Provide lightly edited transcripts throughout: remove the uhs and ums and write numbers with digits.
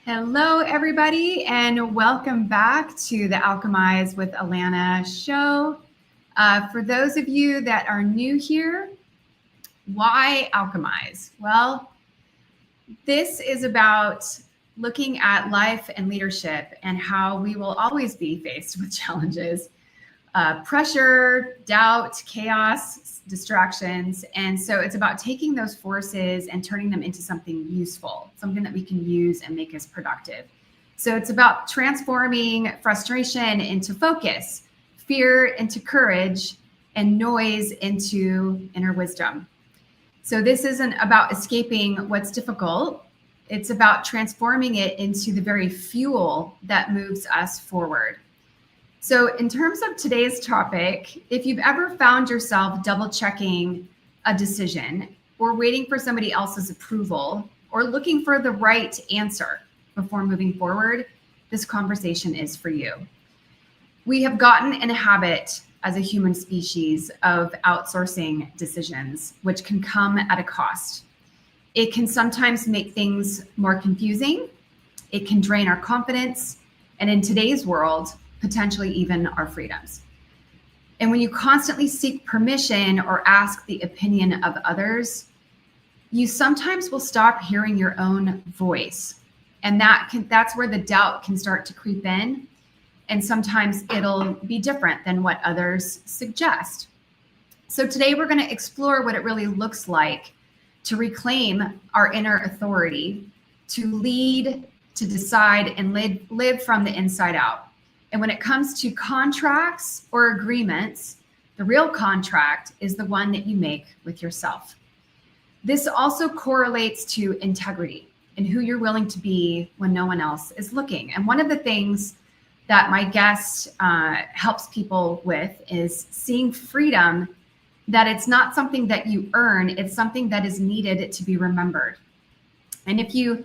Hello, everybody, and welcome back to the Alchemize with Alana show. For those of you that are new here, why alchemize? Well, this is about looking at life and leadership and how we will always be faced with challenges, pressure, doubt, chaos, distractions. And so it's about taking those forces and turning them into something useful, something that we can use and make us productive. So it's about transforming frustration into focus, fear into courage, and noise into inner wisdom. So this isn't about escaping what's difficult. It's about transforming it into the very fuel that moves us forward. So in terms of today's topic, if you've ever found yourself double checking a decision or waiting for somebody else's approval or looking for the right answer before moving forward, this conversation is for you. We have gotten in a habit as a human species of outsourcing decisions, which can come at a cost. It can sometimes make things more confusing. It can drain our confidence. And in today's world, potentially even our freedoms. And when you constantly seek permission or ask the opinion of others, you sometimes will stop hearing your own voice. And that's where the doubt can start to creep in. And sometimes it'll be different than what others suggest. So today we're going to explore what it really looks like to reclaim our inner authority, to lead, to decide, and live from the inside out. And when it comes to contracts or agreements, the real contract is the one that you make with yourself. This also correlates to integrity and who you're willing to be when no one else is looking. And one of the things that my guest helps people with is seeing freedom, that it's not something that you earn, it's something that is needed to be remembered. And if you've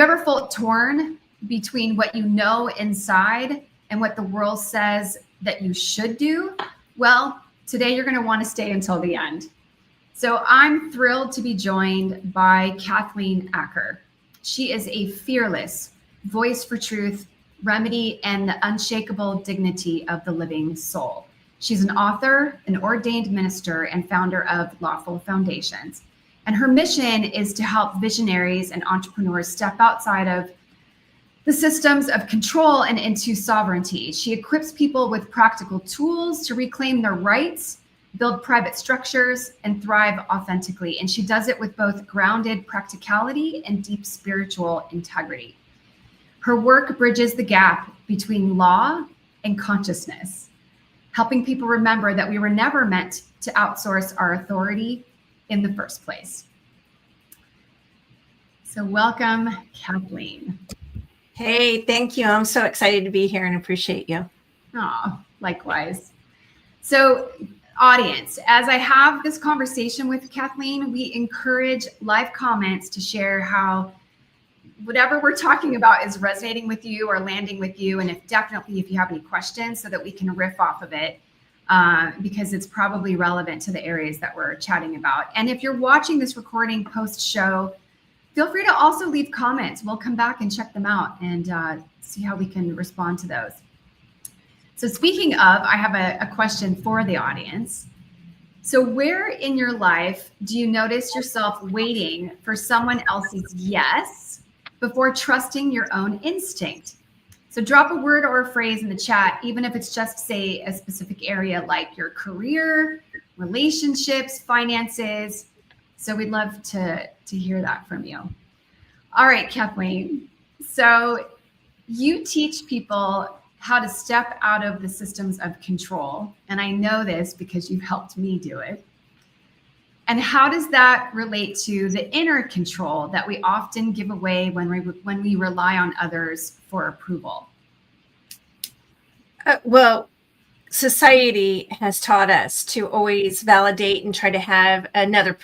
ever felt torn between what you know inside and what the world says that you should do, well, today you're going to want to stay until the end. So I'm thrilled to be joined by Kathleen Acker. She is a fearless voice for truth, remedy, and the unshakable dignity of the living soul. She's an author, an ordained minister, and founder of Lawful Foundations. And her mission is to help visionaries and entrepreneurs step outside of the systems of control and into sovereignty. She equips people with practical tools to reclaim their rights, build private structures, and thrive authentically. And she does it with both grounded practicality and deep spiritual integrity. Her work bridges the gap between law and consciousness, helping people remember that we were never meant to outsource our authority in the first place. So welcome, Kathleen. Hey, thank you. I'm so excited to be here and appreciate you. Oh, likewise. So, audience, as I have this conversation with Kathleen, we encourage live comments to share how whatever we're talking about is resonating with you or landing with you. And if you have any questions so that we can riff off of it, because it's probably relevant to the areas that we're chatting about. And if you're watching this recording post-show, feel free to also leave comments. We'll come back and check them out and see how we can respond to those. So speaking of, I have a question for the audience. So where in your life do you notice yourself waiting for someone else's yes before trusting your own instinct? So drop a word or a phrase in the chat, even if it's just, say, a specific area like your career, relationships, finances. So we'd love to hear that from you. All right, Kathleen. So you teach people how to step out of the systems of control. And I know this because you've helped me do it. And how does that relate to the inner control that we often give away when we rely on others for approval? Well, society has taught us to always validate and try to have another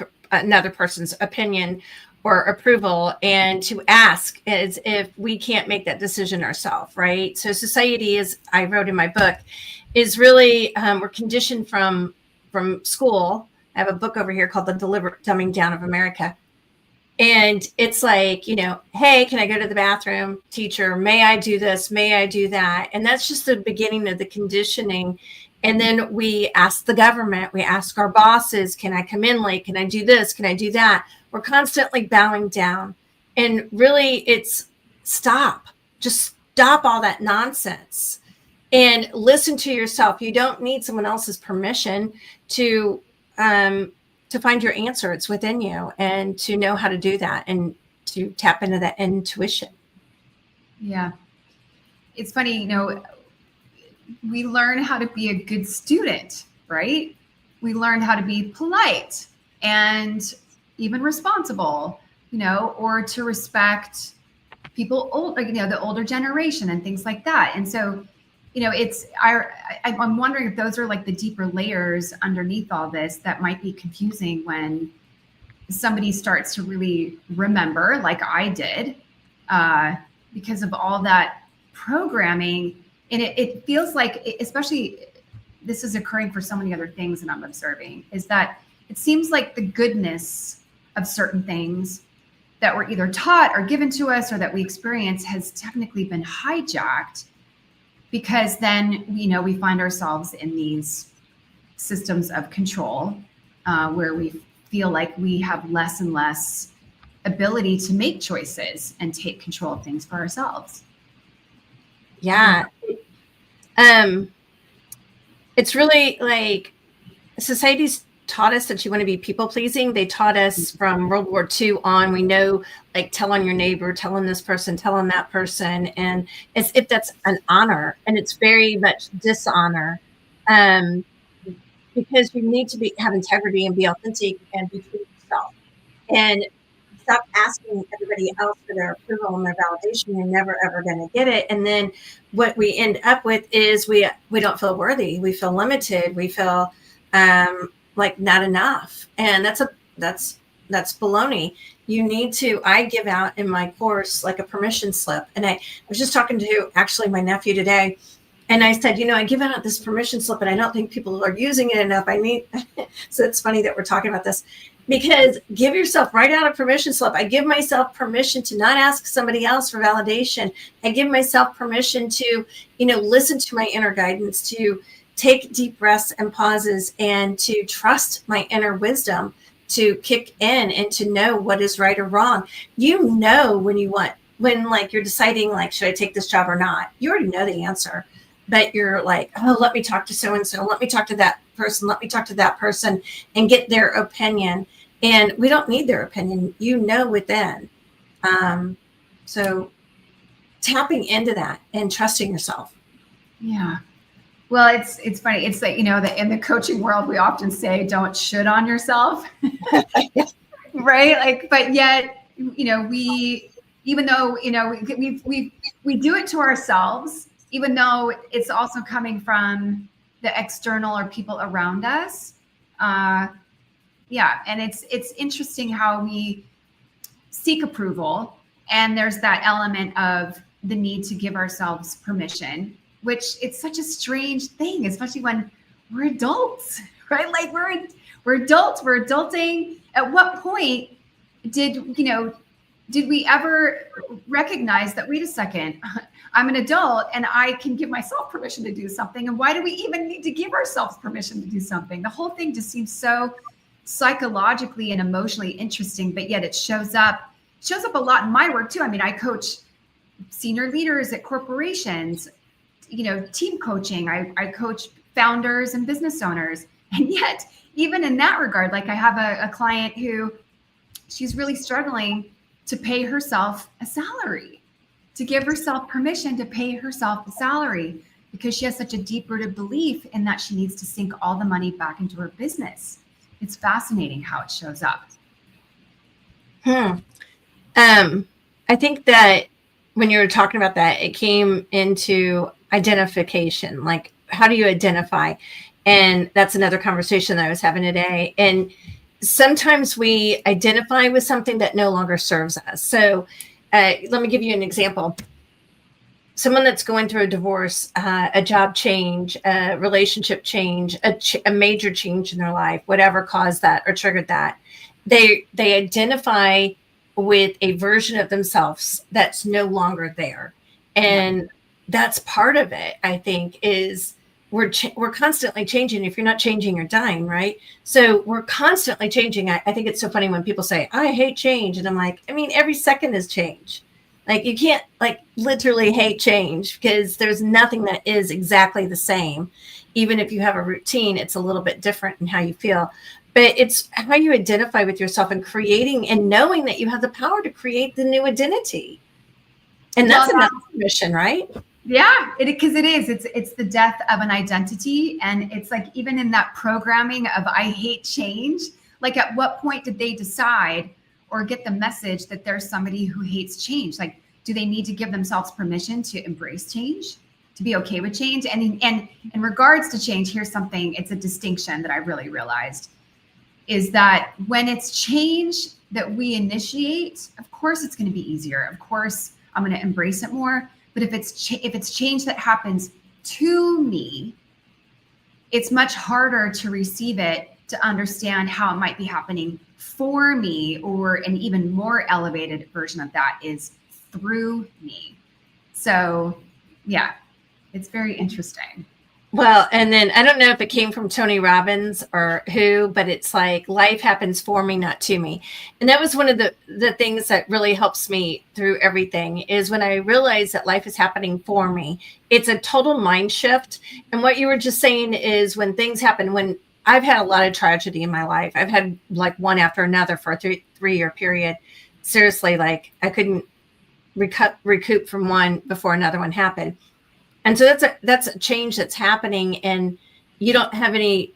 person's opinion or approval, and to ask as if we can't make that decision ourselves, right? So society, as I wrote in my book, is really, we're conditioned from school. I have a book over here called The Deliberate Dumbing Down of America. And it's like, hey, can I go to the bathroom? Teacher, may I do this? May I do that? And that's just the beginning of the conditioning. And then we ask the government, we ask our bosses, can I come in late? Can I do this? Can I do that? We're constantly bowing down. And really, it's stop. Just stop all that nonsense and listen to yourself. You don't need someone else's permission to find your answer. It's within you, and to know how to do that and to tap into that intuition. Yeah. It's funny, we learn how to be a good student, right? We learn how to be polite and even responsible, or to respect people old, the older generation and things like that. And so, I'm wondering if those are like the deeper layers underneath all this that might be confusing when somebody starts to really remember, like I did, because of all that programming. And it feels like, especially this is occurring for so many other things that I'm observing, is that it seems like the goodness of certain things that were either taught or given to us or that we experience has technically been hijacked, because then, we find ourselves in these systems of control where we feel like we have less and less ability to make choices and take control of things for ourselves. Yeah. It's really like society's taught us that you want to be people pleasing. They taught us from World War II on. We know, like, tell on your neighbor, tell on this person, tell on that person, and as if that's an honor, and it's very much dishonor, because you need to have integrity and be authentic and be true to yourself, and stop asking everybody else for their approval and their validation. You're never ever going to get it. And then what we end up with is we don't feel worthy. We feel limited. We feel like not enough. And that's baloney. You need to, I give out in my course like a permission slip. And I was just talking to actually my nephew today, and I said, I give out this permission slip and I don't think people are using it enough. So it's funny that we're talking about this, because give yourself, write out a permission slip. I give myself permission to not ask somebody else for validation. I give myself permission to, listen to my inner guidance, to take deep breaths and pauses, and to trust my inner wisdom to kick in and to know what is right or wrong. When like you're deciding, like, should I take this job or not? You already know the answer, but you're like, oh, let me talk to so-and-so. Let me talk to that person. Let me talk to that person and get their opinion. And we don't need their opinion, within. So tapping into that and trusting yourself. Yeah. Well, it's funny. It's like, that in the coaching world, we often say, don't should on yourself. Right. Like, but yet, we, even though, we do it to ourselves, even though it's also coming from the external or people around us. Yeah. And it's interesting how we seek approval. And there's that element of the need to give ourselves permission, which it's such a strange thing, especially when we're adults, right? Like we're adults, we're adulting. At what point did we ever recognize that, wait a second, I'm an adult and I can give myself permission to do something? And why do we even need to give ourselves permission to do something? The whole thing just seems so psychologically and emotionally interesting, but yet it shows up a lot in my work too. I mean, I coach senior leaders at corporations, team coaching. I coach founders and business owners. And yet, even in that regard, like I have a client who she's really struggling to pay herself a salary, to give herself permission to pay herself a salary, because she has such a deep-rooted belief in that she needs to sink all the money back into her business. It's fascinating how it shows up. I think that when you were talking about that, it came into identification. Like, how do you identify? And that's another conversation that I was having today. And sometimes we identify with something that no longer serves us. So let me give you an example. Someone that's going through a divorce, a job change, a relationship change, a major change in their life, whatever caused that or triggered that, they identify with a version of themselves that's no longer there. And that's part of it, I think, is we're constantly changing. If you're not changing, you're dying, right? So we're constantly changing. I think it's so funny when people say, I hate change. And I'm like, I mean, every second is change. Like, you can't like literally hate change, because there's nothing that is exactly the same. Even if you have a routine, it's a little bit different in how you feel. But it's how you identify with yourself and creating and knowing that you have the power to create the new identity. And that's another mission, right? Yeah, because it is. It's the death of an identity. And it's like, even in that programming of I hate change, like at what point did they decide or get the message that there's somebody who hates change? Like, do they need to give themselves permission to embrace change, to be okay with change? And in regards to change, here's something, it's a distinction that I really realized, is that when it's change that we initiate, of course it's going to be easier. Of course, I'm going to embrace it more. But if it's change that happens to me, it's much harder to receive it, to understand how it might be happening for me, or an even more elevated version of that is through me. So yeah, it's very interesting. Well, and then I don't know if it came from Tony Robbins or who, but it's like, life happens for me, not to me. And that was one of the things that really helps me through everything, is when I realize that life is happening for me. It's a total mind shift. And what you were just saying is, when things happen, when I've had a lot of tragedy in my life, I've had like one after another for a three-year period. Seriously, like I couldn't recoup from one before another one happened. And so that's a change that's happening, and you don't have any,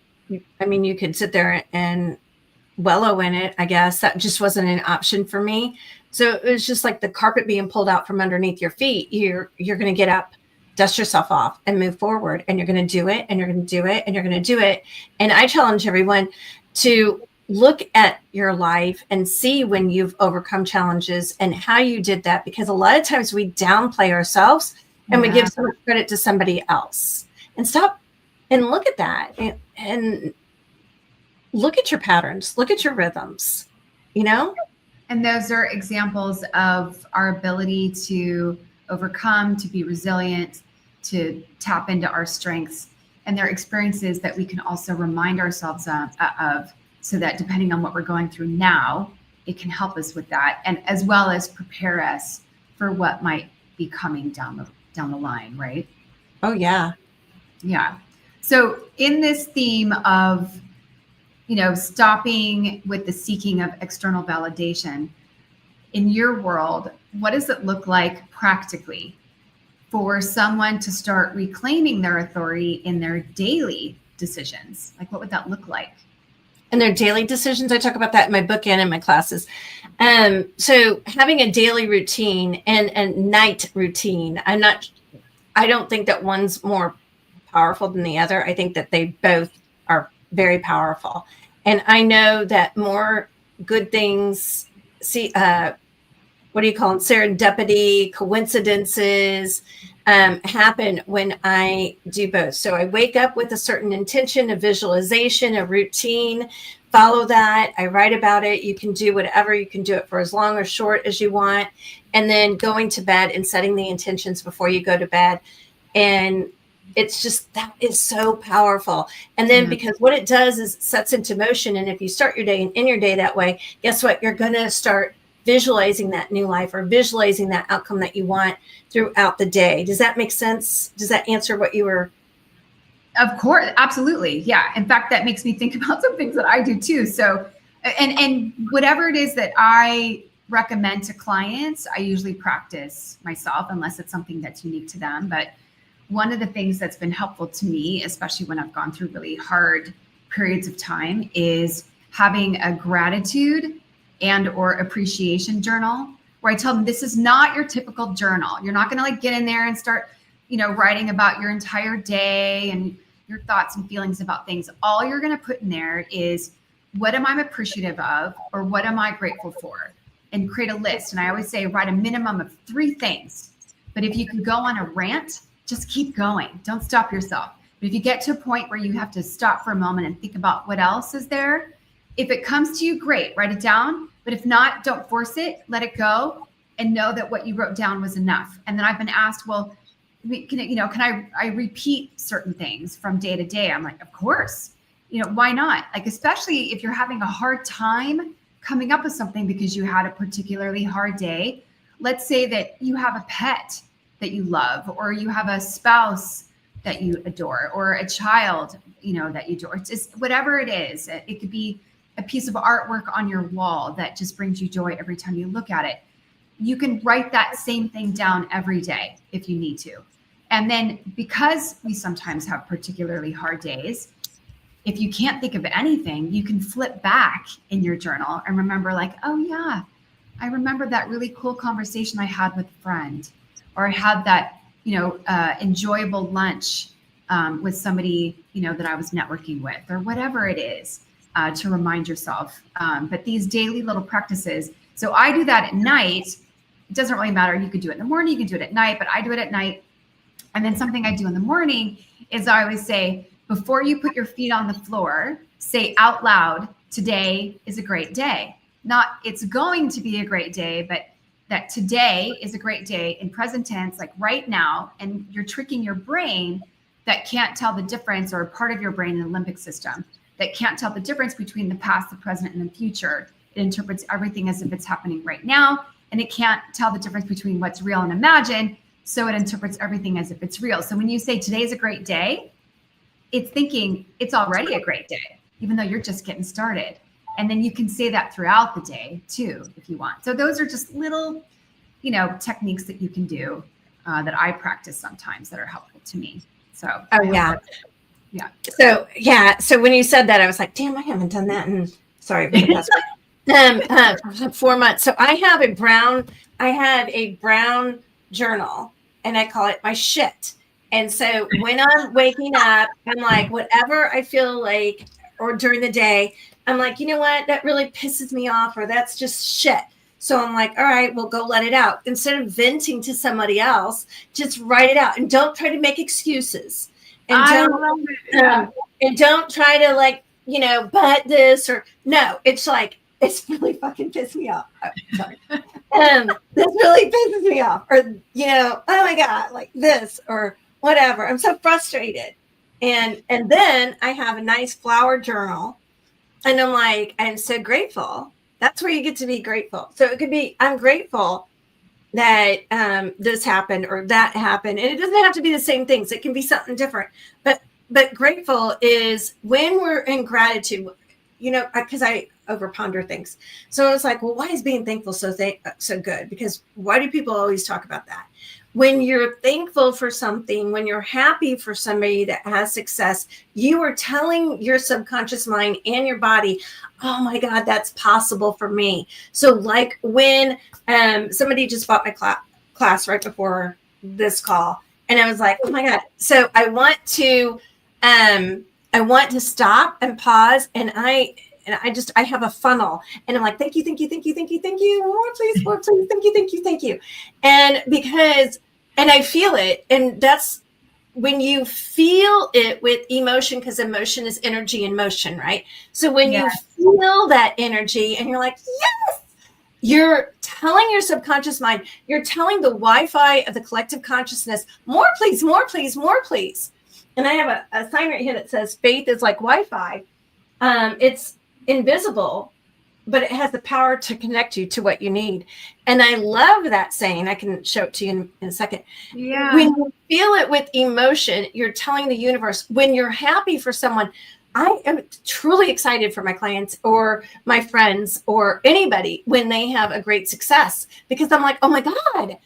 I mean, you could sit there and wallow in it. I guess that just wasn't an option for me. So it was just like the carpet being pulled out from underneath your feet. You're going to get up, dust yourself off, and move forward. And you're going to do it, and you're going to do it, and you're going to do it. And I challenge everyone to look at your life and see when you've overcome challenges and how you did that, because a lot of times we downplay ourselves. And we give so much credit to somebody else. And stop and look at that, and look at your patterns, look at your rhythms, you know? And those are examples of our ability to overcome, to be resilient, to tap into our strengths. And they're experiences that we can also remind ourselves of, so that depending on what we're going through now, it can help us with that, and as well as prepare us for what might be coming down the line, right? Oh, yeah. Yeah. So in this theme of, stopping with the seeking of external validation, in your world, what does it look like practically for someone to start reclaiming their authority in their daily decisions? Like, what would that look like? And their daily decisions, I talk about that in my book and in my classes. So having a daily routine and a night routine, I don't think that one's more powerful than the other. I think that they both are very powerful. And I know that more good things, what do you call them? Serendipity, coincidences, happen when I do both. So I wake up with a certain intention, a visualization, a routine, follow that. I write about it. You can do whatever. You can do it for as long or short as you want. And then going to bed and setting the intentions before you go to bed. And it's just, that is so powerful. And then because what it does is it sets into motion. And if you start your day and end your day that way, guess what? You're going to start visualizing that new life, or visualizing that outcome that you want throughout the day. Does that make sense? Does that answer what you were? Of course. Absolutely. Yeah. In fact, that makes me think about some things that I do too. So, and whatever it is that I recommend to clients, I usually practice myself, unless it's something that's unique to them. But one of the things that's been helpful to me, especially when I've gone through really hard periods of time, is having a gratitude and or appreciation journal, where I tell them, this is not your typical journal. You're not going to like get in there and start, writing about your entire day and your thoughts and feelings about things. All you're going to put in there is, what am I appreciative of, or what am I grateful for? And create a list. And I always say, write a minimum of 3 things. But if you can go on a rant, just keep going. Don't stop yourself. But if you get to a point where you have to stop for a moment and think about what else is there, if it comes to you, great, write it down. But if not, don't force it, let it go, and know that what you wrote down was enough. And then I've been asked, well, can I repeat certain things from day to day? I'm like, of course, why not? Like, especially if you're having a hard time coming up with something because you had a particularly hard day. Let's say that you have a pet that you love, or you have a spouse that you adore, or a child, that you adore. It's just whatever it is. It could be a piece of artwork on your wall that just brings you joy every time you look at it. You can write that same thing down every day if you need to. And then, because we sometimes have particularly hard days, if you can't think of anything, you can flip back in your journal and remember, like, oh yeah, I remember that really cool conversation I had with a friend, or I had that, enjoyable lunch with somebody, that I was networking with, or whatever it is, to remind yourself. But these daily little practices. So I do that at night. It doesn't really matter. You could do it in the morning, you can do it at night, but I do it at night. And then something I do in the morning is I always say, before you put your feet on the floor, say out loud, today is a great day. Not it's going to be a great day, but that today is a great day in present tense, like right now. And you're tricking your brain that can't tell the difference, or part of your brain, the limbic system, that can't tell the difference between the past, the present, and the future. It interprets everything as if it's happening right now, and it can't tell the difference between what's real and imagined. So it interprets everything as if it's real. So when you say today's a great day, it's thinking it's already a great day, even though you're just getting started. And then you can say that throughout the day too, if you want. So those are just little, techniques that you can do that I practice sometimes that are helpful to me. So, yeah. Yeah. So when you said that, I was like, damn, I haven't done that in, sorry, for the past 4 months. So I have a brown journal, and I call it my shit. And so when I'm waking up, I'm like, whatever I feel like, or during the day, I'm like, you know what, that really pisses me off, or that's just shit. So I'm like, all right, well, go let it out. Instead of venting to somebody else, just write it out, and don't try to make excuses. And don't try to but this, or no, it's like, it's really fucking pissed me off. Oh, sorry. This really pisses me off, or, oh my God, like this, or whatever. I'm so frustrated. And then I have a nice flower journal, and I'm like, I'm so grateful. That's where you get to be grateful. So it could be, I'm grateful that this happened or that happened. And it doesn't have to be the same things. It can be something different. But grateful is when we're in gratitude, because I over ponder things. So I was like, well, why is being thankful so good? Because why do people always talk about that? When you're thankful for something, when you're happy for somebody that has success, you are telling your subconscious mind and your body, oh my God, that's possible for me. So like when somebody just bought my class right before this call, and I was like, oh my God. So I want to stop and pause, and I have a funnel, and I'm like, thank you, more please, thank you. And I feel it. And that's when you feel it with emotion, because emotion is energy in motion, right? So when you feel that energy and you're like, yes, you're telling your subconscious mind, you're telling the Wi-Fi of the collective consciousness, more please, more please, more please. And I have a sign right here that says faith is like Wi-Fi. It's invisible, but it has the power to connect you to what you need. And I love that saying. I can show it to you in a second. Yeah. When you feel it with emotion, you're telling the universe. When you're happy for someone, I am truly excited for my clients or my friends or anybody when they have a great success, because I'm like, oh my God,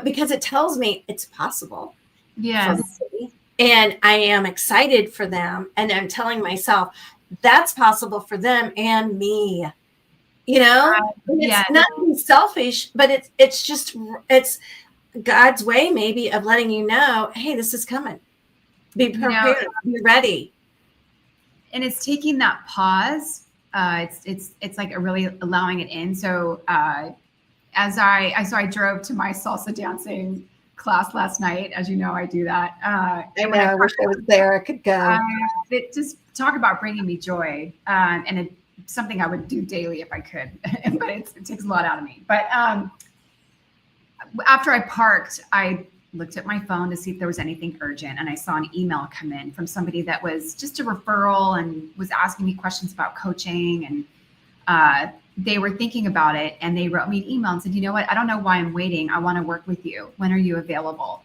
because it tells me it's possible. Yes. And I am excited for them. And I'm telling myself that's possible for them and me. It's not being selfish, but it's God's way maybe of letting you know, hey, this is coming. Be prepared. Be ready. And it's taking that pause. It's like a really allowing it in. So as I drove to my salsa dancing class last night. As you know, I do that. I wish I was there. I could go. It just talk about bringing me joy. And something I would do daily if I could, but it takes a lot out of me. But after I parked, I looked at my phone to see if there was anything urgent, and I saw an email come in from somebody that was just a referral and was asking me questions about coaching, and they were thinking about it, and they wrote me an email and said, you know what, I don't know why I'm waiting. I want to work with you. When are you available?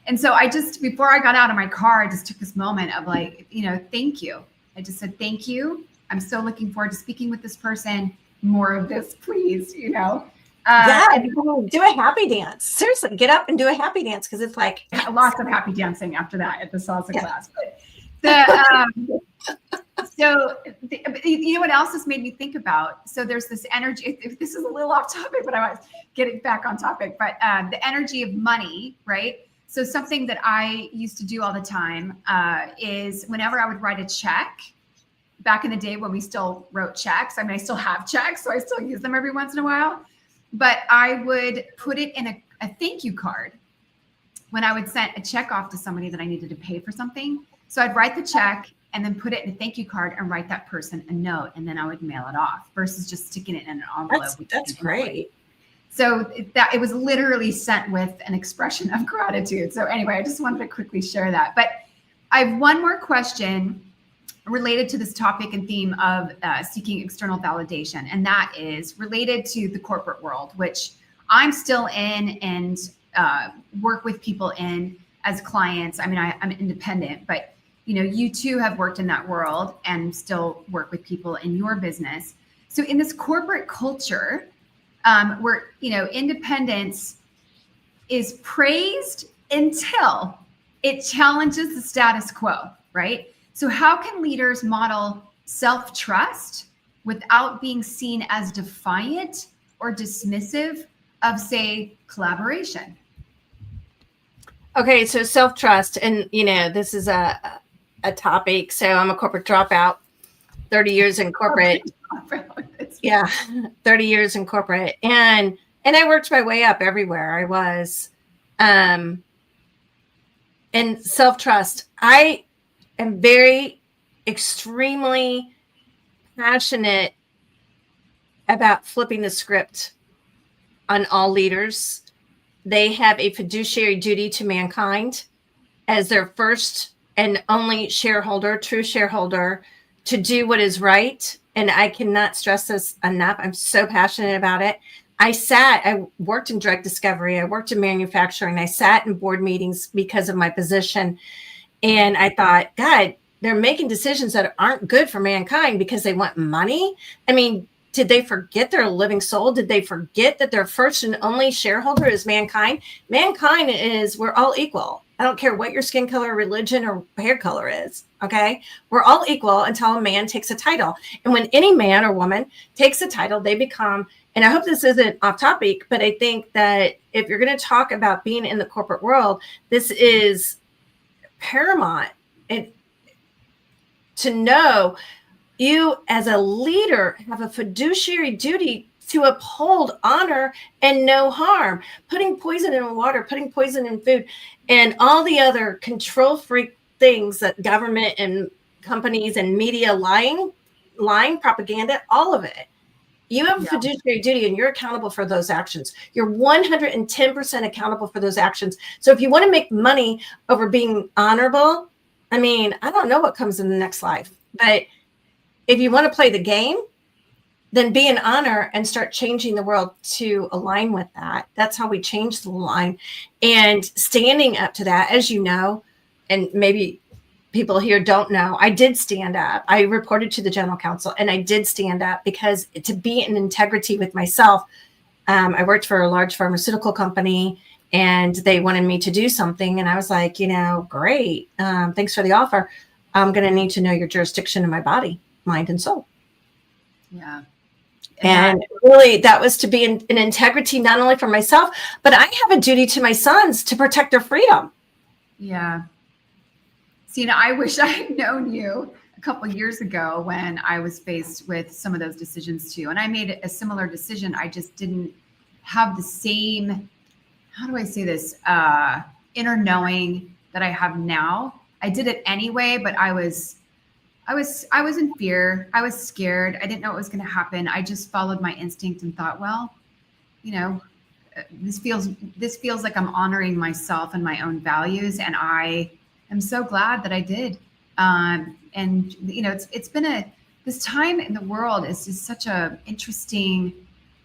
And so I just, before I got out of my car, I just took this moment of like, thank you. I just said, thank you. I'm so looking forward to speaking with this person. More of this, please, and do a happy dance. Seriously, get up and do a happy dance, because it's like lots of happy dancing after that at the salsa class. But so you know what else this made me think about? So there's this energy. If this is a little off topic, but I was getting back on topic. But the energy of money, right? So something that I used to do all the time is whenever I would write a check. Back in the day when we still wrote checks. I mean, I still have checks, so I still use them every once in a while. But I would put it in a thank you card when I would send a check off to somebody that I needed to pay for something. So I'd write the check and then put it in a thank you card and write that person a note, and then I would mail it off versus just sticking it in an envelope. That's great. So it was literally sent with an expression of gratitude. So anyway, I just wanted to quickly share that. But I have one more question related to this topic and theme of seeking external validation. And that is related to the corporate world, which I'm still in and work with people in as clients. I mean, I'm independent, but you too have worked in that world and still work with people in your business. So in this corporate culture, where, independence is praised until it challenges the status quo, right? So how can leaders model self-trust without being seen as defiant or dismissive of, say, collaboration? Okay, so self-trust, and this is a topic. So I'm a corporate dropout, 30 years in corporate. Yeah, 30 years in corporate. And I worked my way up everywhere I was. And self-trust, I am extremely passionate about flipping the script on all leaders. They have a fiduciary duty to mankind as their first and only shareholder, true shareholder, to do what is right. And I cannot stress this enough. I'm so passionate about it. I worked in drug discovery. I worked in manufacturing. I sat in board meetings because of my position. And I thought, God, they're making decisions that aren't good for mankind because they want money. I mean, did they forget their living soul? Did they forget that their first and only shareholder is mankind? Mankind we're all equal. I don't care what your skin color, religion, or hair color is. Okay. We're all equal until a man takes a title. And when any man or woman takes a title, they become, and I hope this isn't off topic, but I think that if you're going to talk about being in the corporate world, this is paramount. And to know you as a leader have a fiduciary duty to uphold honor and no harm, putting poison in water, putting poison in food, and all the other control freak things that government and companies and media lying propaganda, all of it. You have a fiduciary duty and you're accountable for those actions. You're 110% accountable for those actions. So if you want to make money over being honorable, I mean, I don't know what comes in the next life, but if you want to play the game, then be in honor and start changing the world to align with that. That's how we change the line. And standing up to that, as you know, and maybe people here don't know, I did stand up. I reported to the general counsel and I did stand up because to be in integrity with myself, I worked for a large pharmaceutical company and they wanted me to do something. And I was like, great. Thanks for the offer. I'm going to need to know your jurisdiction in my body, mind, and soul. Yeah. And really, that was to be in integrity, not only for myself, but I have a duty to my sons to protect their freedom. Yeah. Sina, I wish I had known you a couple of years ago when I was faced with some of those decisions too. And I made a similar decision. I just didn't have the same, how do I say this, inner knowing that I have now. I did it anyway, but I was I was in fear. I was scared. I didn't know what was going to happen. I just followed my instinct and thought, well, you know, this feels like I'm honoring myself and my own values, and I am so glad that I did. And it's been this time in the world is just such a interesting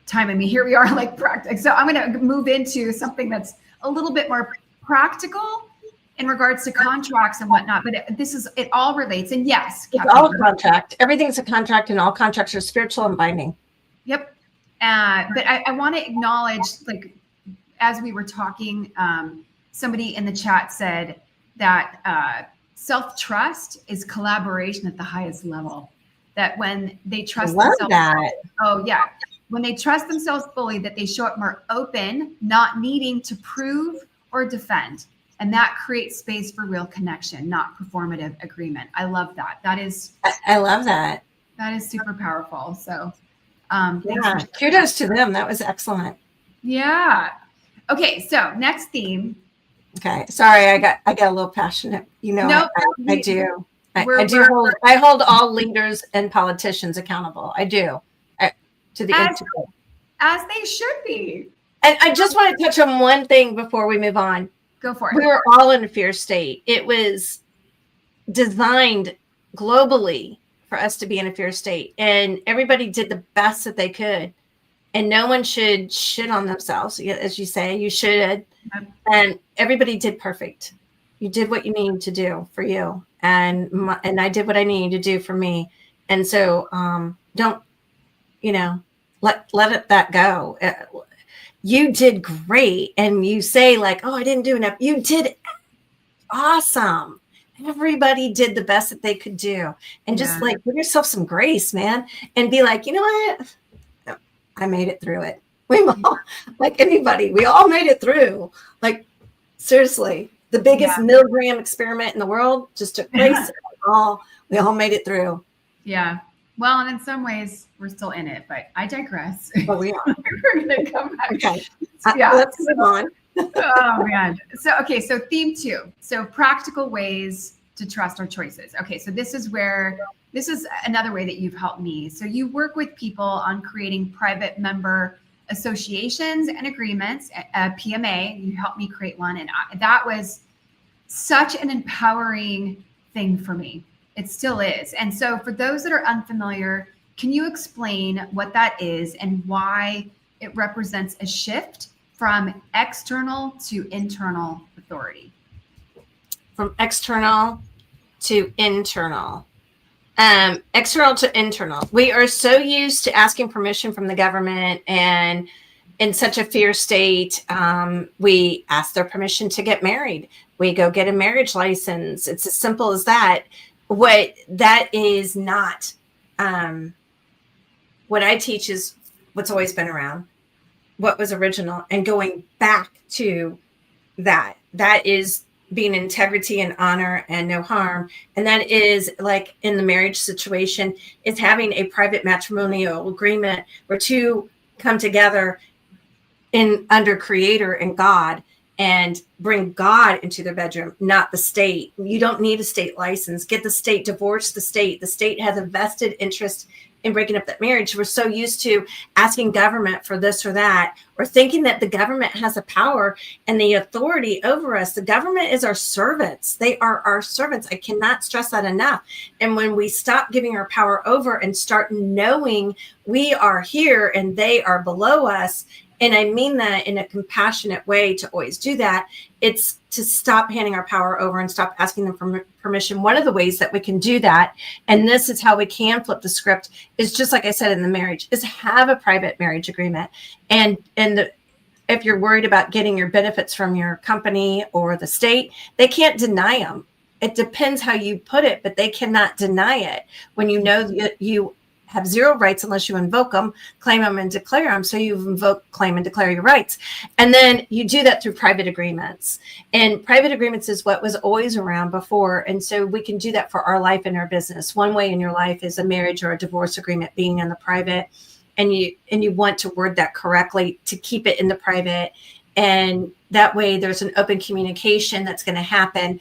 time. I mean, here we are, like practical. So I'm going to move into something that's a little bit more practical in regards to contracts and whatnot. But it all relates. And yes, it's all a contract. Everything's a contract, and all contracts are spiritual and binding. Yep. But I want to acknowledge, like, as we were talking, somebody in the chat said that self-trust is collaboration at the highest level. That when they trust themselves, oh yeah, when they trust themselves fully, that they show up more open, not needing to prove or defend. And that creates space for real connection, not performative agreement. I love that. I love that. That is super powerful. So kudos to them. That was excellent. Yeah. Okay. So next theme. Okay. Sorry, I got a little passionate. Nope, I do. I hold all leaders and politicians accountable. I do. To the as they should be. And I just want to touch on one thing before we move on. Go for it. We were all in a fear state. It was designed globally for us to be in a fear state, and everybody did the best that they could. And no one should shit on themselves, as you say. You should. And everybody did perfect. You did what you needed to do for you, and I did what I needed to do for me. And so don't let that go. You did great, and you say like, oh, I didn't do enough. You did awesome. Everybody did the best that they could do, and just like give yourself some grace, man, and be like, you know what, I made it through it. We all, like anybody, we all made it through. Like seriously, the biggest milligram experiment in the world just took place. We all made it through. Yeah. Well, and in some ways, we're still in it, but I digress. But we are. We're going to come back. Okay. Let's move on. Oh, man. So theme 2. So practical ways to trust our choices. Okay. So this is another way that you've helped me. So you work with people on creating private member associations and agreements, PMA. You helped me create one. And that was such an empowering thing for me. It still is. And so for those that are unfamiliar, can you explain what that is and why it represents a shift from external to internal authority? From external to internal. External to internal. We are so used to asking permission from the government, and in such a fear state, we ask their permission to get married. We go get a marriage license. It's as simple as that. What that is not. What I teach is what's always been around, what was original, and going back to that. That is being integrity and honor and no harm. And that is like in the marriage situation, is having a private matrimonial agreement where two come together under Creator and God and bring God into their bedroom, not the state. You don't need a state license. Get the state, divorce the state. The state has a vested interest in breaking up that marriage. We're so used to asking government for this or that, or thinking that the government has a power and the authority over us. The government is our servants. They are our servants. I cannot stress that enough. And when we stop giving our power over and start knowing we are here and they are below us, and I mean that in a compassionate way to always do that, it's to stop handing our power over and stop asking them for permission. One of the ways that we can do that, and this is how we can flip the script, is just like I said in the marriage, is have a private marriage agreement. And if you're worried about getting your benefits from your company or the state, they can't deny them. It depends how you put it, but they cannot deny it when you know that you have zero rights unless you invoke them, claim them, and declare them. So you invoke, claim, and declare your rights. And then you do that through private agreements. And private agreements is what was always around before. And so we can do that for our life and our business. One way in your life is a marriage or a divorce agreement being in the private. And you want to word that correctly to keep it in the private. And that way there's an open communication that's going to happen.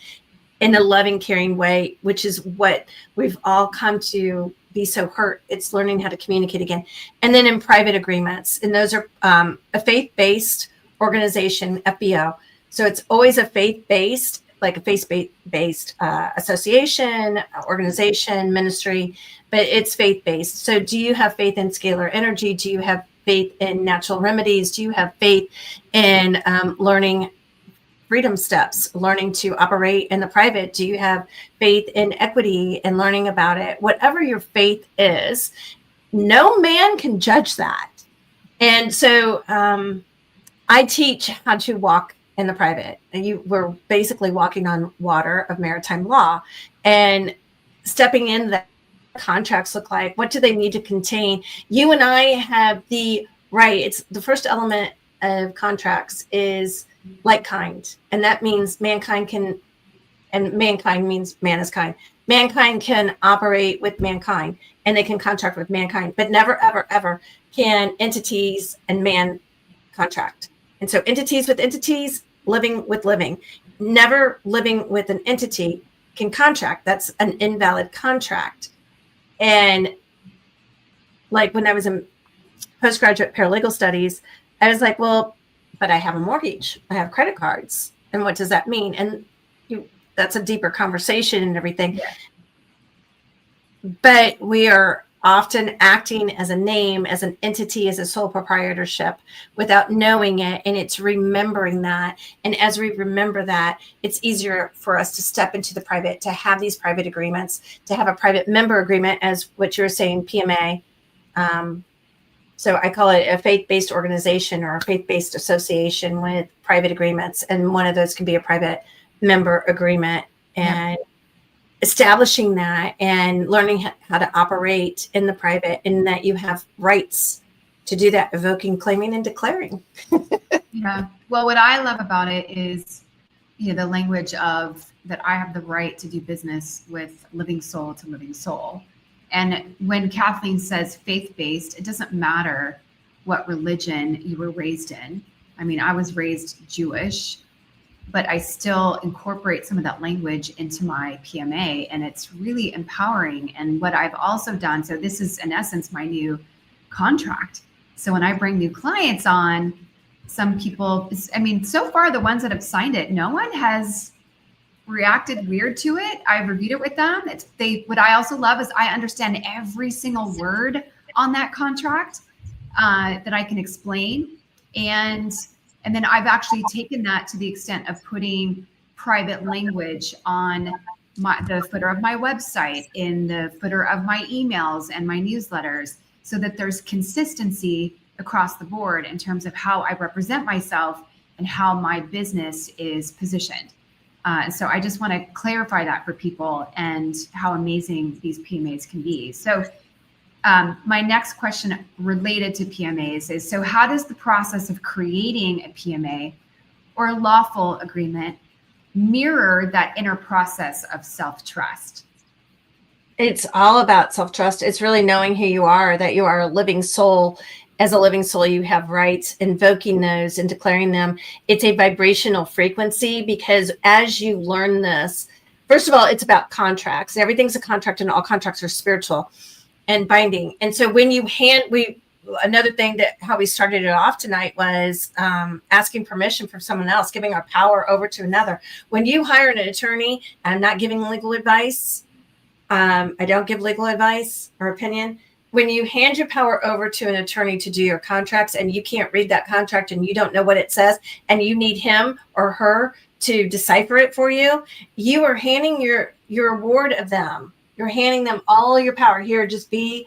in a loving, caring way, which is what we've all come to be so hurt. It's learning how to communicate again. And then in private agreements, and those are a faith-based organization, FBO. So it's always a faith-based, like a faith-based association, organization, ministry, but it's faith-based. So do you have faith in scalar energy? Do you have faith in natural remedies? Do you have faith in learning freedom steps, learning to operate in the private? Do you have faith in equity and learning about it? Whatever your faith is, no man can judge that. And so I teach how to walk in the private. And we're basically walking on water of maritime law and stepping in that contracts look like. What do they need to contain? You and I have the right. It's the first element of contracts is like kind. And that means mankind can, and mankind means man is kind. Mankind can operate with mankind and they can contract with mankind, but never, ever, ever can entities and man contract. And so entities with entities, living with living, never living with an entity can contract. That's an invalid contract. And like when I was in postgraduate paralegal studies, I was like, well, but I have a mortgage, I have credit cards. And what does that mean? And that's a deeper conversation and everything. Yeah. But we are often acting as a name, as an entity, as a sole proprietorship without knowing it. And it's remembering that. And as we remember that, it's easier for us to step into the private, to have these private agreements, to have a private member agreement, as what you were saying, PMA. So I call it a faith-based organization or a faith-based association with private agreements. And one of those can be a private member agreement. And establishing that and learning how to operate in the private, and that you have rights to do that, evoking, claiming, and declaring. Yeah. Well, what I love about it is, the language of that I have the right to do business with living soul to living soul. And when Kathleen says faith-based, it doesn't matter what religion you were raised in. I mean, I was raised Jewish, but I still incorporate some of that language into my PMA, and it's really empowering. And what I've also done, so this is in essence my new contract. So when I bring new clients on, some people, so far the ones that have signed it, no one has reacted weird to it. I've reviewed it with them. What I also love is I understand every single word on that contract that I can explain. And then I've actually taken that to the extent of putting private language on the footer of my website, in the footer of my emails and my newsletters, so that there's consistency across the board in terms of how I represent myself and how my business is positioned. So I just want to clarify that for people and how amazing these PMAs can be. So my next question related to PMAs is, so how does the process of creating a PMA or lawful agreement mirror that inner process of self-trust? It's all about self-trust. It's really knowing who you are, that you are a living soul. As a living soul, you have rights, invoking those and declaring them. It's a vibrational frequency, because as you learn this, first of all, it's about contracts. Everything's a contract, and all contracts are spiritual and binding. And so when you another thing that how we started it off tonight was asking permission from someone else, giving our power over to another. When you hire an attorney, I'm not giving legal advice. I don't give legal advice or opinion. When you hand your power over to an attorney to do your contracts, and you can't read that contract and you don't know what it says, and you need him or her to decipher it for you, you are handing your award of them. You're handing them all your power. Here, just be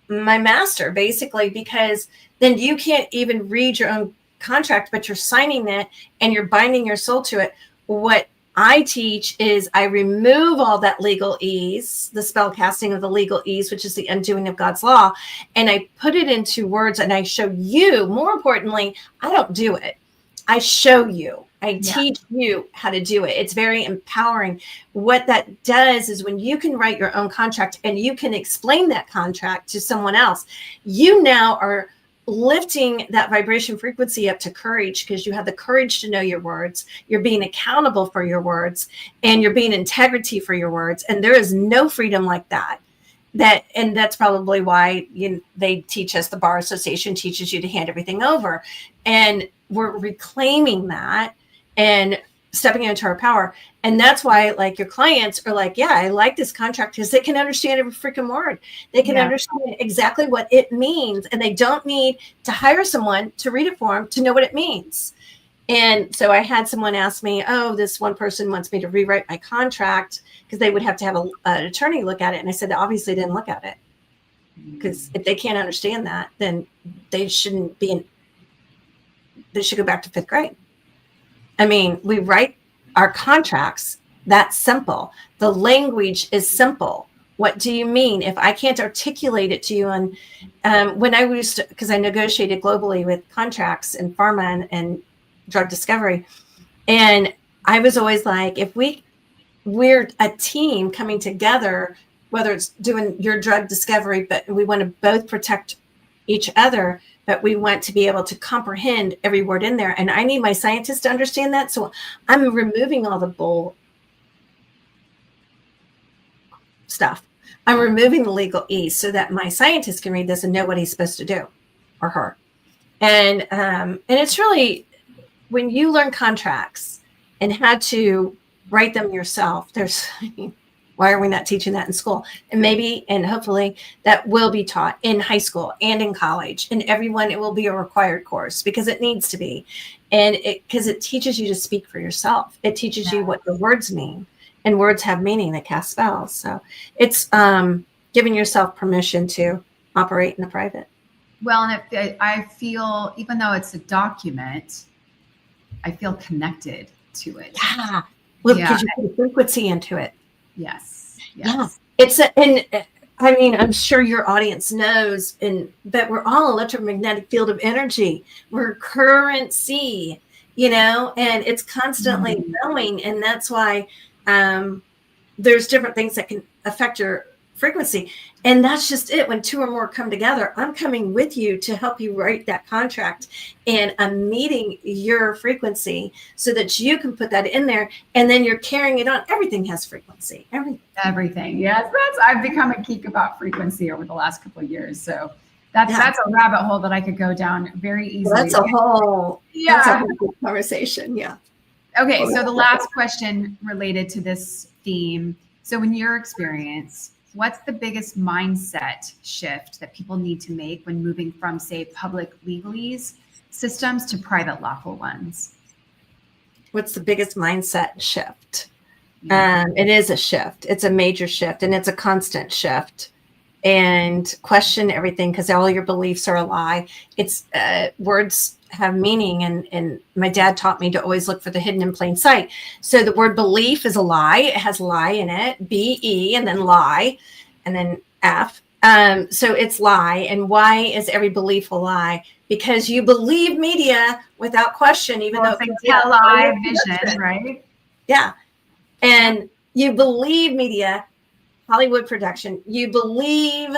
my master, basically, because then you can't even read your own contract, but you're signing it and you're binding your soul to it. What I teach is I remove all that legal ease, the spell casting of the legal ease, which is the undoing of God's law, and I put it into words, and I show you. More importantly, I don't do it. I show you. I teach you how to do it. It's very empowering. What that does is when you can write your own contract and you can explain that contract to someone else, you now are lifting that vibration frequency up to courage, because you have the courage to know your words, you're being accountable for your words, and you're being integrity for your words. And there is no freedom like that. And that's probably why they teach us, the Bar Association teaches you to hand everything over. And we're reclaiming that and stepping into our power. And that's why, like, your clients are like, yeah, I like this contract because they can understand every freaking word. They can understand exactly what it means. And they don't need to hire someone to read it for them to know what it means. And so I had someone ask me, oh, this one person wants me to rewrite my contract because they would have to have an attorney look at it. And I said, they obviously didn't look at it, because if they can't understand that, then they should go back to 5th grade. I mean, we write our contracts that simple. The language is simple. What do you mean? If I can't articulate it to you, and when I used to, because I negotiated globally with contracts in pharma and drug discovery, and I was always like, if we're a team coming together, whether it's doing your drug discovery, but we want to both protect each other, but we want to be able to comprehend every word in there. And I need my scientists to understand that. So I'm removing all the bull stuff. I'm removing the legalese so that my scientist can read this and know what he's supposed to do, or her. And it's really, when you learn contracts and had to write them yourself, why are we not teaching that in school? And maybe, and hopefully that will be taught in high school and in college, and everyone, it will be a required course, because it needs to be. And because it teaches you to speak for yourself. It teaches you what the words mean, and words have meaning. They cast spells. So it's giving yourself permission to operate in the private. Well, and I feel, even though it's a document, I feel connected to it. Yeah. Well, because you put a frequency into it. Yes. Yeah. And I mean, I'm sure your audience knows, but we're all electromagnetic field of energy. We're currency, and it's constantly going. And that's why there's different things that can affect your frequency. And that's just it. When 2 or more come together, I'm coming with you to help you write that contract, and I'm meeting your frequency so that you can put that in there, and then you're carrying it on. Everything has frequency. Everything. Yes. I've become a geek about frequency over the last couple of years. So that's a rabbit hole that I could go down very easily. Well, that's a whole conversation. Yeah. Okay. So the last question related to this theme. So in your experience, what's the biggest mindset shift that people need to make when moving from, say, public legalese systems to private lawful ones? What's the biggest mindset shift? It is a shift. It's a major shift, and it's a constant shift. And question everything, because all your beliefs are a lie. It's words have meaning, and my dad taught me to always look for the hidden in plain sight. So the word belief is a lie. It has lie in it, B-E, and then lie, and then F. So it's lie. And why is every belief a lie? Because you believe media without question, even though it's a lie vision, right? Yeah. And you believe media, Hollywood production. You believe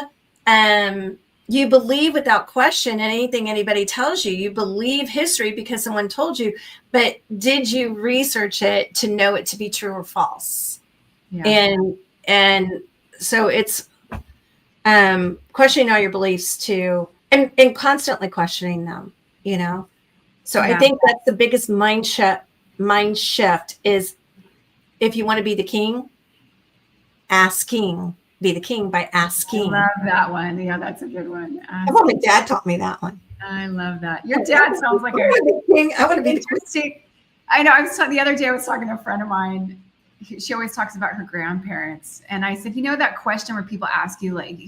without question anything anybody tells you. You believe history because someone told you, but did you research it to know it to be true or false? Yeah. And so it's questioning all your beliefs too, and constantly questioning them, So I think that's the biggest mind shift is, if you want to be the king, be the king by asking. I love that one. Yeah, that's a good one. Well, my dad taught me that one. I love that. Your dad sounds like I want to be the king. I know. The other day I was talking to a friend of mine. She always talks about her grandparents, and I said, that question where people ask you, like,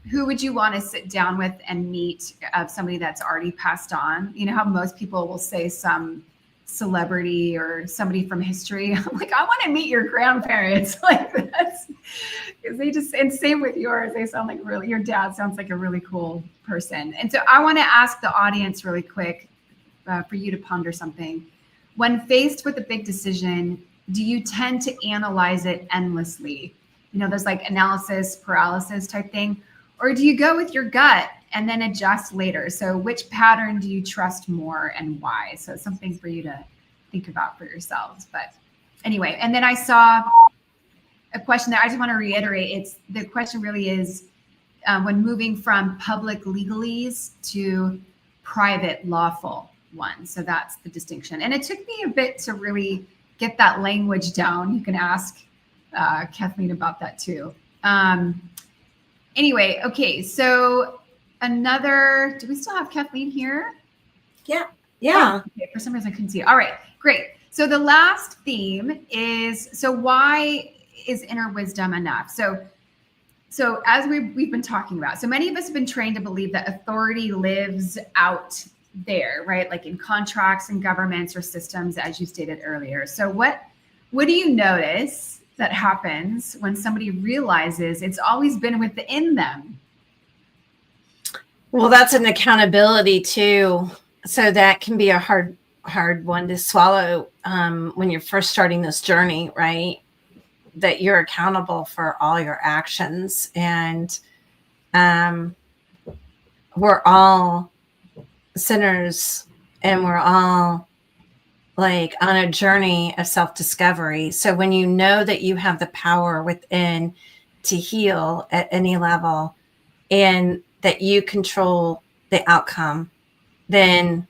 who would you want to sit down with and meet of somebody that's already passed on? You know how most people will say some celebrity or somebody from history. I'm like, I want to meet your grandparents. Like, that's because they just, and same with yours. They sound like your dad sounds like a really cool person. And so I want to ask the audience really quick for you to ponder something. When faced with a big decision, do you tend to analyze it endlessly? There's like analysis paralysis type thing, or do you go with your gut and then adjust later. So which pattern do you trust more and why? So it's something for you to think about for yourselves. But anyway, and then I saw a question that I just want to reiterate. The question really is when moving from public legalese to private lawful ones. So that's the distinction. And it took me a bit to really get that language down. You can ask Kathleen about that too. Anyway, okay, so do we still have Kathleen here? Yeah. Oh, okay, for some reason I couldn't see it. All right, great. So the last theme is, so why is inner wisdom enough? So as we've been talking about, so many of us have been trained to believe that authority lives out there, right? Like in contracts and governments or systems, as you stated earlier. So what do you notice that happens when somebody realizes it's always been within them? Well, that's an accountability too. So that can be a hard one to swallow when you're first starting this journey, right? That you're accountable for all your actions, and we're all sinners, and we're all like on a journey of self-discovery. So when you know that you have the power within to heal at any level, and that you control the outcome, then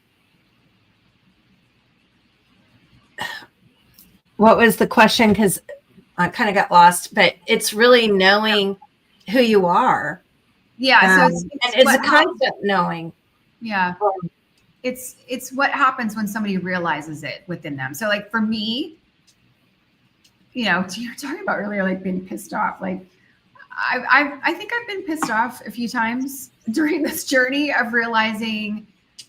what was the question? Because I kind of got lost, but it's really knowing who you are. Yeah. So it's a constant knowing. Yeah. It's what happens when somebody realizes it within them. So like for me, you know, you were talking about earlier, like being pissed off. Like I think I've been pissed off a few times during this journey of realizing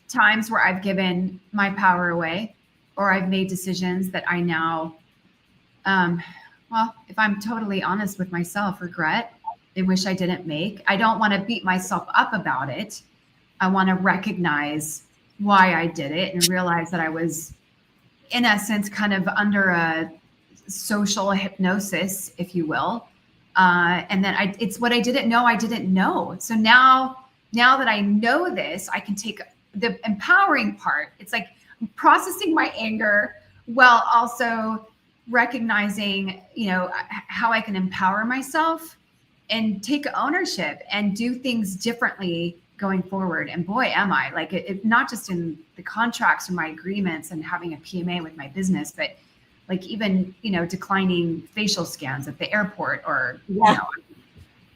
times where I've given my power away, or I've made decisions that I now, well, if I'm totally honest with myself, regret and wish I didn't make. I don't want to beat myself up about it. I want to recognize why I did it and realize that I was, in essence, kind of under a social hypnosis, if you will. And then it's what I didn't know. So now that I know this, I can take the empowering part. It's like processing my anger while also recognizing, you know, how I can empower myself and take ownership and do things differently going forward. And boy, am I, like it not just in the contracts or my agreements and having a PMA with my business, but like even, you know, declining facial scans at the airport, or, you know,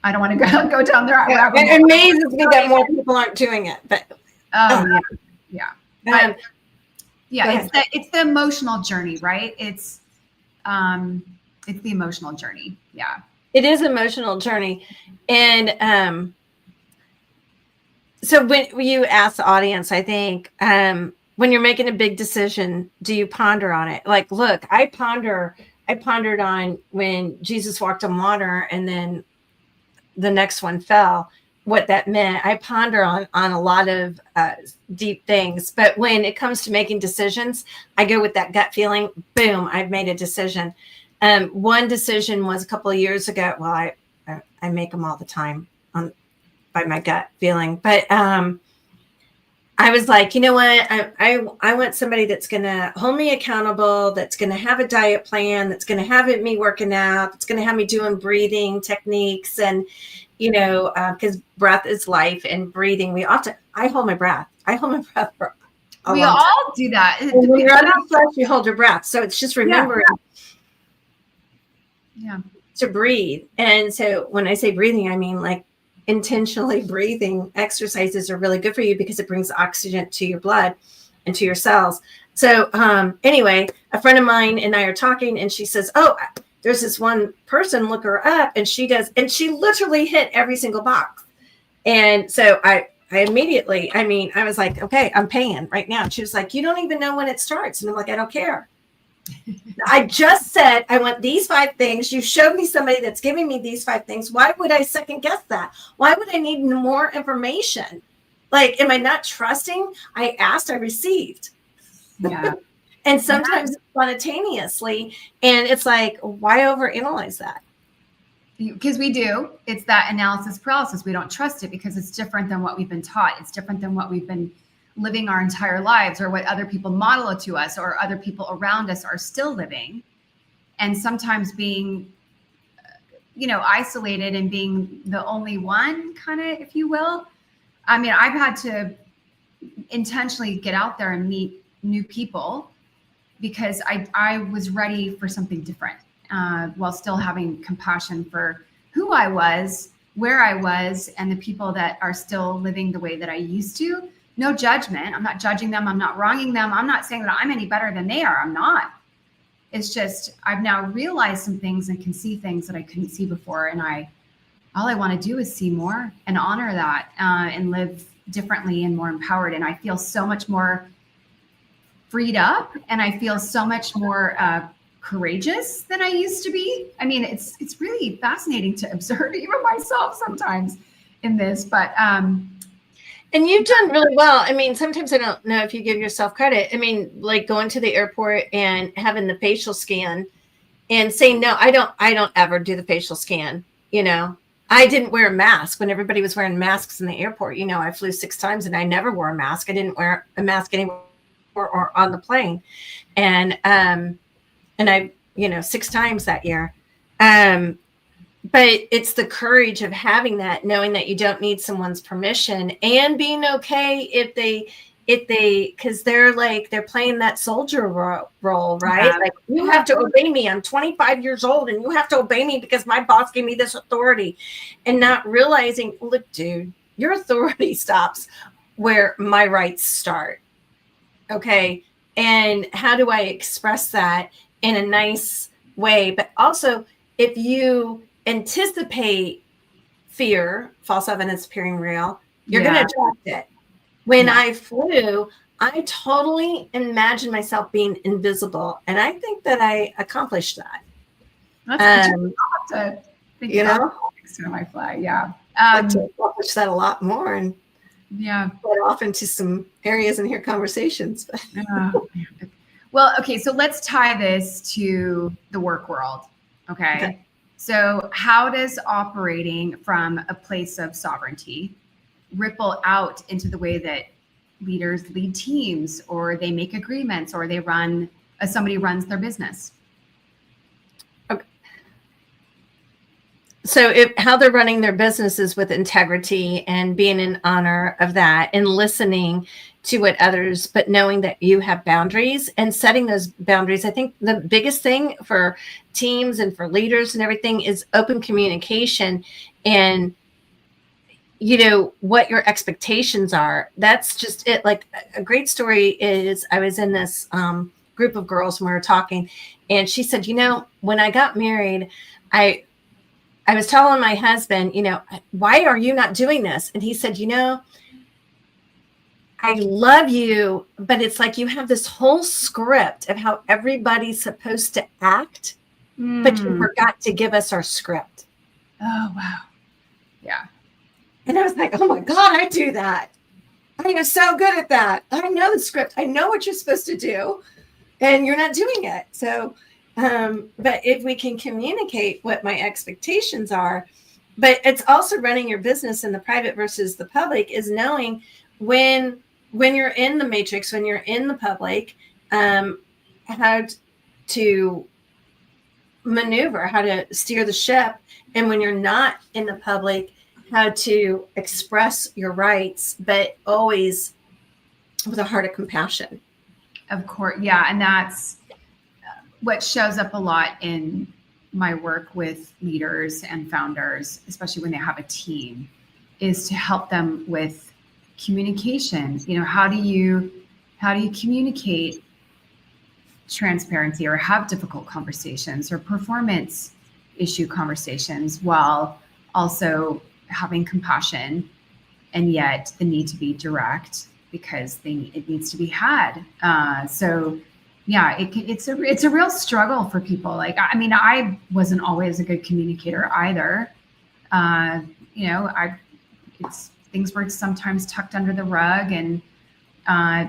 I don't want to go down there. Yeah, it amazes me that more people aren't doing it, but yeah. It's the emotional journey, right? It's the emotional journey. Yeah. It is an emotional journey. And so when you ask the audience, I think when you're making a big decision, do you ponder on it? Like, look, I pondered on when Jesus walked on water and then the next one fell, what that meant. I ponder on a lot of deep things. But when it comes to making decisions, I go with that gut feeling. Boom, I've made a decision. One decision was a couple of years ago. Well, I make them all the time by my gut feeling. But I was like, you know what? I want somebody that's going to hold me accountable, that's going to have a diet plan, that's going to have me working out, that's going to have me doing breathing techniques. And, you know, because breath is life, and breathing, I hold my breath. I hold my breath for a long time. We all do that. When you're on the flesh, you hold your breath. So it's just remembering to breathe. And so when I say breathing, I mean like intentionally breathing exercises are really good for you because it brings oxygen to your blood and to your cells. So anyway, a friend of mine and I are talking, and she says, oh, there's this one person, look her up. And she literally hit every single box. And so I immediately, I was like, okay, I'm paying right now. And she was like, you don't even know when it starts. And I'm like, I don't care. I just said, I want these 5 things. You showed me somebody that's giving me these 5 things. Why would I second guess that? Why would I need more information? Like, am I not trusting? I asked, I received. Yeah. And sometimes spontaneously. And it's like, why overanalyze that? because we do. It's that analysis paralysis. We don't trust it because it's different than what we've been taught. It's different than what we've been living our entire lives, or what other people model it to us, or other people around us are still living. And sometimes being, isolated and being the only one, kind of, if you will. I mean, I've had to intentionally get out there and meet new people because I was ready for something different, while still having compassion for who I was, where I was, and the people that are still living the way that I used to. No judgment. I'm not judging them. I'm not wronging them. I'm not saying that I'm any better than they are. I'm not. It's just I've now realized some things and can see things that I couldn't see before. And all I want to do is see more and honor that, and live differently and more empowered. And I feel so much more freed up, and I feel so much more courageous than I used to be. I mean, it's really fascinating to observe even myself sometimes in this, but and you've done really well. I mean, sometimes I don't know if you give yourself credit. I mean, like going to the airport and having the facial scan and saying, no, I don't ever do the facial scan. I didn't wear a mask when everybody was wearing masks in the airport. I flew 6 times and I never wore a mask. I didn't wear a mask anywhere or on the plane. And I, 6 times that year. But it's the courage of having that, knowing that you don't need someone's permission, and being okay if they, because they're playing that soldier role, right? Yeah. Like, you have to obey me. I'm 25 years old and you have to obey me because my boss gave me this authority, and not realizing, look, dude, your authority stops where my rights start. Okay. And how do I express that in a nice way? But also, if you anticipate fear, false evidence appearing real, you're going to attract it. When I flew, I totally imagined myself being invisible, and I think that I accomplished that. That's to think about next time I fly. Yeah, I'd like to accomplish that a lot more, and get off into some areas and hear conversations. Well, okay, so let's tie this to the work world. Okay. So how does operating from a place of sovereignty ripple out into the way that leaders lead teams, or they make agreements, or they run, somebody runs their business? Okay. So how they're running their businesses with integrity and being in honor of that, and listening to what others, but knowing that you have boundaries and setting those boundaries. I think the biggest thing for teams and for leaders and everything is open communication, and what your expectations are. That's just it. Like, a great story is, I was in this group of girls and we were talking, and she said, when I got married, I was telling my husband, why are you not doing this? And he said, I love you, but it's like you have this whole script of how everybody's supposed to act, but you forgot to give us our script. Oh, wow. Yeah. And I was like, oh my God, I do that. I am so good at that. I know the script. I know what you're supposed to do, and you're not doing it. So, but if we can communicate what my expectations are, but it's also running your business in the private versus the public, is knowing when you're in the matrix, when you're in the public, how to maneuver, how to steer the ship. And when you're not in the public, how to express your rights, but always with a heart of compassion. Of course. Yeah. And that's what shows up a lot in my work with leaders and founders, especially when they have a team, is to help them with communication. How do you communicate transparency, or have difficult conversations, or performance issue conversations, while also having compassion, and yet the need to be direct because it needs to be had. So yeah, it's a real struggle for people. Like, I mean, I wasn't always a good communicator either. Things were sometimes tucked under the rug, and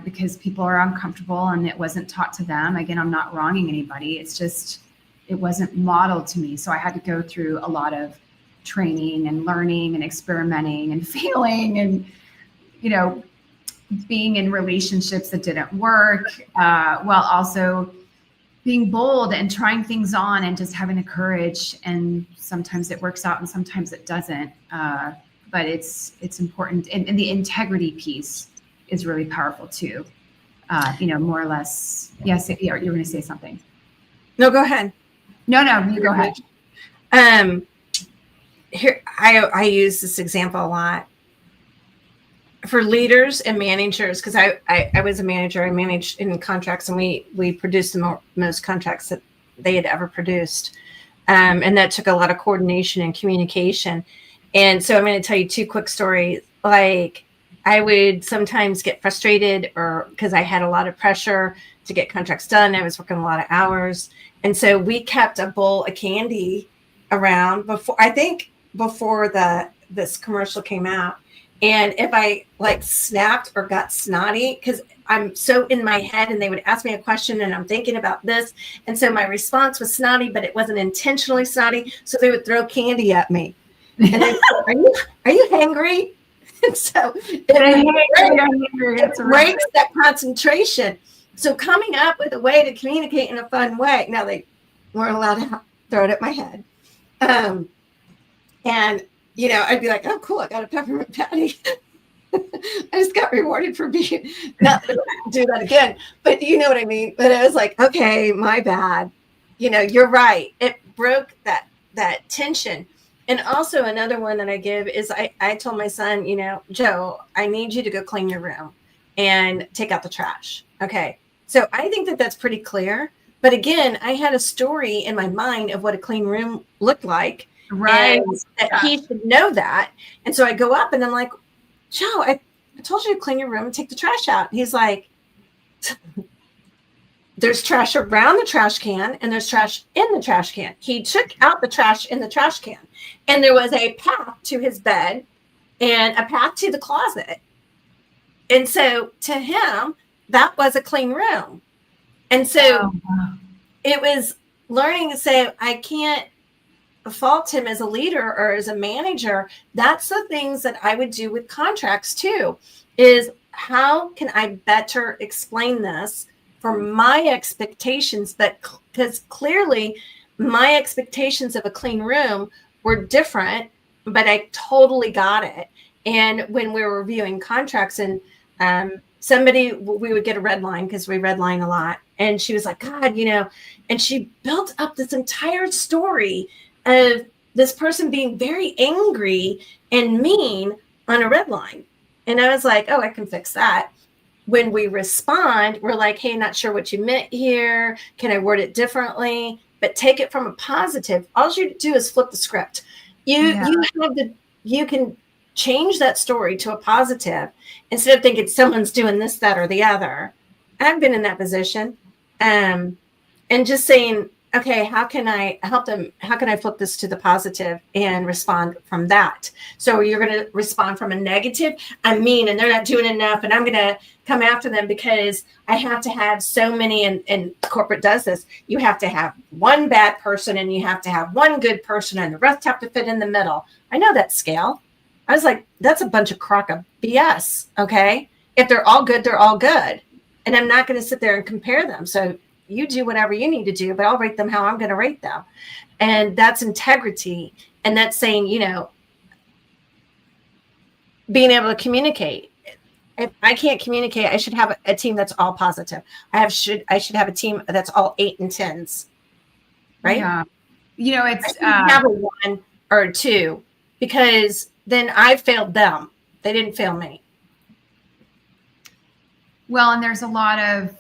because people are uncomfortable and it wasn't taught to them. Again, I'm not wronging anybody. It's just it wasn't modeled to me. So I had to go through a lot of training and learning and experimenting and failing and, being in relationships that didn't work, while also being bold and trying things on and just having the courage. And sometimes it works out and sometimes it doesn't. But it's important. And the integrity piece is really powerful too. More or less. Yes, you're going to say something. No, go ahead. No, you go ahead. Here, I use this example a lot for leaders and managers, because I was a manager. I managed in contracts, and we produced the most contracts that they had ever produced. And that took a lot of coordination and communication. And so I'm going to tell you 2 quick stories. Like, I would sometimes get frustrated, or because I had a lot of pressure to get contracts done. I was working a lot of hours. And so we kept a bowl of candy around before this commercial came out. And if I snapped or got snotty, because I'm so in my head and they would ask me a question and I'm thinking about this. And so my response was snotty, but it wasn't intentionally snotty. So they would throw candy at me. And they said, are you hangry? And so it breaks that concentration. So coming up with a way to communicate in a fun way. Now, they weren't allowed to throw it at my head. And I'd be like, oh, cool, I got a peppermint patty. I just got rewarded for being, not that I do that again, but you know what I mean? But I was like, okay, my bad. You're right. It broke that tension. And also another one that I give is I told my son, Joe, I need you to go clean your room and take out the trash. Okay. So I think that that's pretty clear. But again, I had a story in my mind of what a clean room looked like. Right. And that he should know that. And so I go up and I'm like, Joe, I told you to clean your room and take the trash out. And he's like, there's trash around the trash can and there's trash in the trash can. He took out the trash in the trash can. And there was a path to his bed and a path to the closet. And so to him, that was a clean room. And so it was learning to say, I can't fault him as a leader or as a manager. That's the things that I would do with contracts too, is how can I better explain this for my expectations? But because clearly my expectations of a clean room were different, but I totally got it. And when we were reviewing contracts, and we would get a red line because we red line a lot. And she was like, God, and she built up this entire story of this person being very angry and mean on a red line. And I was like, oh, I can fix that. When we respond, we're like, hey, not sure what you meant here. Can I word it differently? But take it from a positive. All you do is flip the script. You can change that story to a positive instead of thinking someone's doing this, that, or the other. I've been in that position. And just saying, okay, how can I help them? How can I flip this to the positive and respond from that? So you're going to respond from a negative. I'm mean and they're not doing enough. And I'm going to come after them because I have to have so many, and corporate does this. You have to have one bad person and you have to have one good person and the rest have to fit in the middle. I know that scale. I was like, that's a bunch of crock of BS. Okay. If they're all good, they're all good. And I'm not going to sit there and compare them. So you do whatever you need to do, but I'll rate them how I'm going to rate them. And that's integrity. And that's saying, being able to communicate. If I can't communicate, I should have a team that's all positive. I should have a team that's all 8 and 10s. Right? Yeah. It's have a 1 or a 2 because then I failed them. They didn't fail me. Well, and there's a lot of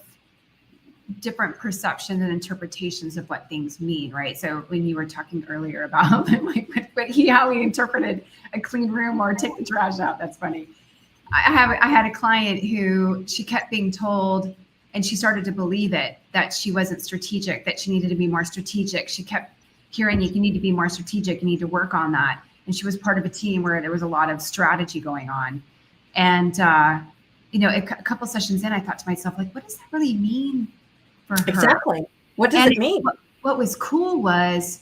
different perceptions and interpretations of what things mean, right? So when you were talking earlier about how he interpreted a clean room or take the trash out, that's funny. I had a client who she kept being told, and she started to believe it, that she wasn't strategic, that she needed to be more strategic. She kept hearing, you need to be more strategic, you need to work on that. And she was part of a team where there was a lot of strategy going on. And, a couple sessions in, I thought to myself, what does that really mean for her? Exactly. What does it mean? what was cool was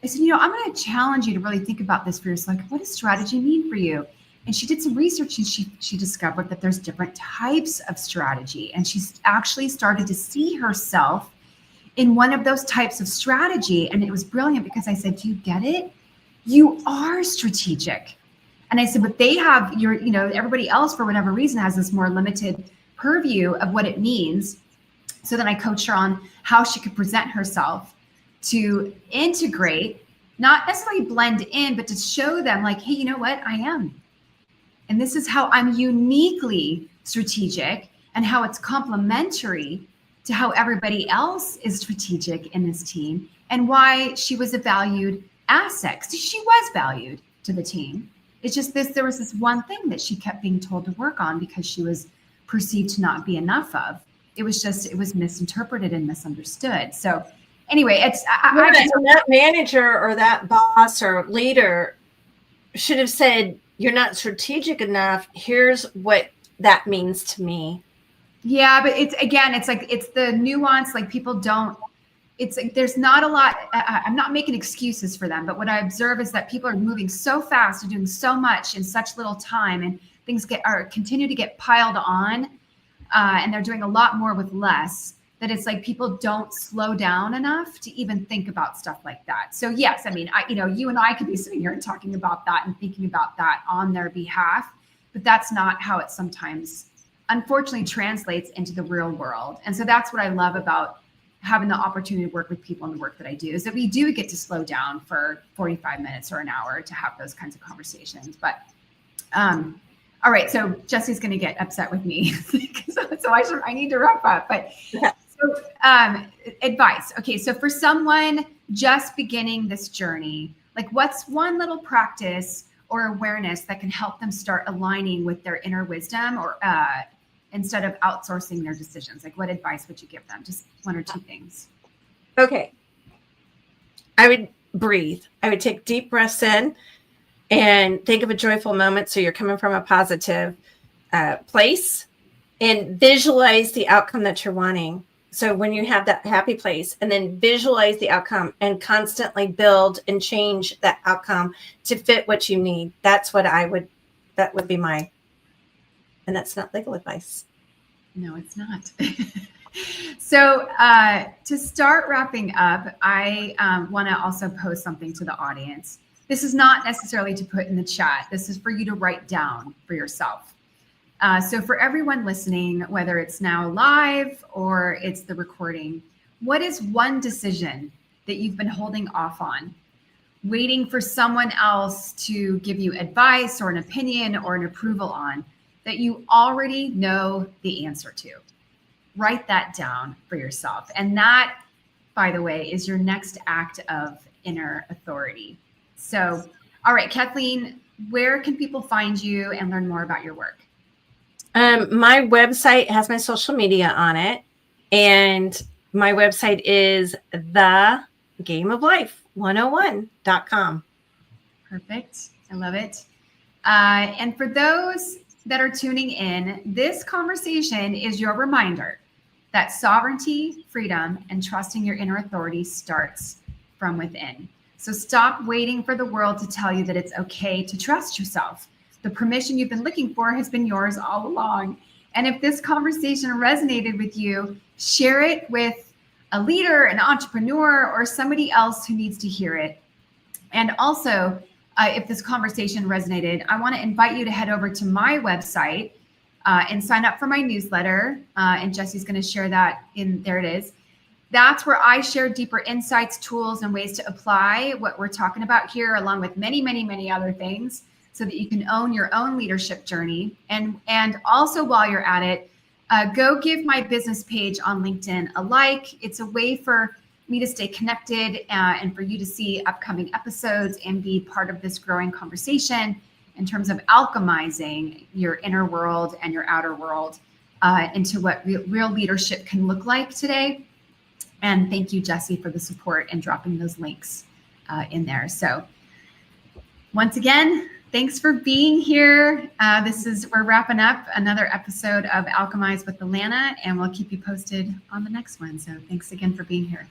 I said, I'm going to challenge you to really think about this for yourself. Like, what does strategy mean for you? And she did some research and she discovered that there's different types of strategy. And she's actually started to see herself in one of those types of strategy. And it was brilliant because I said, do you get it? You are strategic. And I said, but they have everybody else for whatever reason has this more limited purview of what it means. So then I coached her on how she could present herself to integrate, not necessarily blend in, but to show them like, hey, you know what? I am. And this is how I'm uniquely strategic and how it's complementary to how everybody else is strategic in this team and why she was a valued asset. 'Cause she was valued to the team. It's just there was this one thing that she kept being told to work on because she was perceived to not be enough of. It was misinterpreted and misunderstood. So anyway, that manager or that boss or leader should have said, you're not strategic enough. Here's what that means to me. Yeah, but it's the nuance. Like people don't, it's like, there's not a lot. I'm not making excuses for them, but what I observe is that people are moving so fast and doing so much in such little time, and things continue to get piled on. And they're doing a lot more with less, that it's like people don't slow down enough to even think about stuff like that. So yes, I mean, you and I could be sitting here and talking about that and thinking about that on their behalf, but that's not how it sometimes, unfortunately, translates into the real world. And so that's what I love about having the opportunity to work with people in the work that I do, is that we do get to slow down for 45 minutes or an hour to have those kinds of conversations. But all right, so Jesse's going to get upset with me, so I need to wrap up. But so advice. Okay, so for someone just beginning this journey, like what's one little practice or awareness that can help them start aligning with their inner wisdom, or instead of outsourcing their decisions? Like, what advice would you give them? Just one or two things. Okay, I would breathe. I would take deep breaths in. And think of a joyful moment. So you're coming from a positive place, and visualize the outcome that you're wanting. So when you have that happy place, and then visualize the outcome and constantly build and change that outcome to fit what you need. That would be and that's not legal advice. No, it's not. So to start wrapping up, I want to also pose something to the audience. This is not necessarily to put in the chat. This is for you to write down for yourself. So for everyone listening, whether it's now live or it's the recording, what is one decision that you've been holding off on, waiting for someone else to give you advice or an opinion or an approval on, that you already know the answer to? Write that down for yourself. And that, by the way, is your next act of inner authority. So, all right, Kathleen, where can people find you and learn more about your work? My website has my social media on it, and my website is thegameoflife101.com. Perfect. I love it. And for those that are tuning in, this conversation is your reminder that sovereignty, freedom, and trusting your inner authority starts from within. So stop waiting for the world to tell you that it's okay to trust yourself. The permission you've been looking for has been yours all along. And if this conversation resonated with you, share it with a leader, an entrepreneur, or somebody else who needs to hear it. And also, if this conversation resonated, I want to invite you to head over to my website and sign up for my newsletter. And Jesse's going to share that there it is. That's where I share deeper insights, tools, and ways to apply what we're talking about here, along with many, many, many other things, so that you can own your own leadership journey. And also, while you're at it, go give my business page on LinkedIn a like. It's a way for me to stay connected and for you to see upcoming episodes and be part of this growing conversation in terms of alchemizing your inner world and your outer world into what real leadership can look like today. And thank you, Jesse, for the support and dropping those links in there. So once again, thanks for being here. We're wrapping up another episode of Alchemize with Alana, and we'll keep you posted on the next one. So thanks again for being here.